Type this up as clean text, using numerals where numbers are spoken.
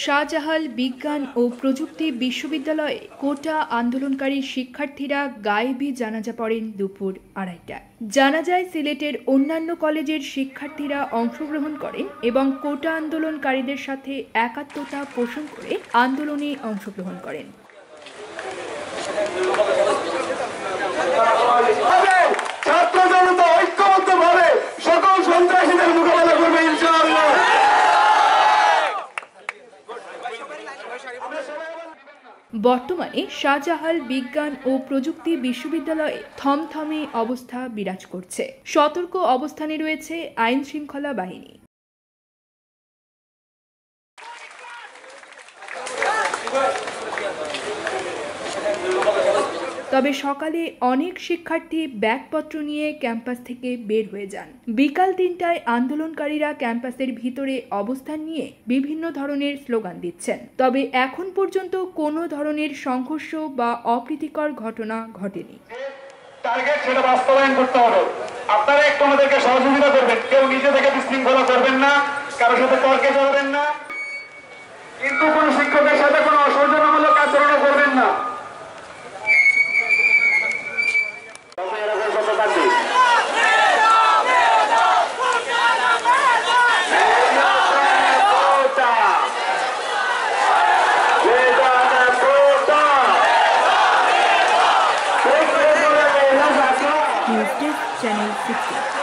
শাহজাহাল বিজ্ঞান ও প্রযুক্তি বিশ্ববিদ্যালয়ে কোটা আন্দোলনকারী শিক্ষার্থীরা গায়েবী জানাজা পড়েন দুপুর 2:30টায়। জানাজায় সিলেটের অন্যান্য কলেজের শিক্ষার্থীরা অংশগ্রহণ করেন এবং কোটা আন্দোলনকারীদের সাথে একাত্মতা পোষণ করে আন্দোলনে অংশগ্রহণ করেন। ছাত্র জনতা ঐক্যবদ্ধভাবে সকল সন্ত্রাসীদের মোকাবেলা করবে ইনশাআল্লাহ। বর্তমানে শাহজাহাল বিজ্ঞান ও প্রযুক্তি বিশ্ববিদ্যালয়ে থমথমে অবস্থা বিরাজ করছে। সতর্ক অবস্থানে রয়েছে আইন শৃঙ্খলা বাহিনী। তবে সকালে অনেক শিক্ষার্থী ব্যাগপত্র নিয়ে ক্যাম্পাস থেকে বের হয়ে যান। বিকাল 3টায় আন্দোলনকারীরা ক্যাম্পাসের ভিতরে অবস্থান নিয়ে বিভিন্ন ধরনের স্লোগান দিচ্ছেন। তবে এখন পর্যন্ত কোনো ধরনের সংঘর্ষ বা অপ্রীতিকর ঘটনা ঘটেনি। টার্গেট সেটা বাস্তবায়ন করতে হবে। আপনারা একটু আমাদেরকে সহযোগিতা করবেন, কেউ নিজে থেকে বিশৃঙ্খলা করবেন না, কারোর সাথে তর্কে জড়াবেন না, কিন্তু কোনো শিক্ষকের সাথে কোনো অসৌজন্যমূলক আচরণ করবেন না। News Desk, Channel 60।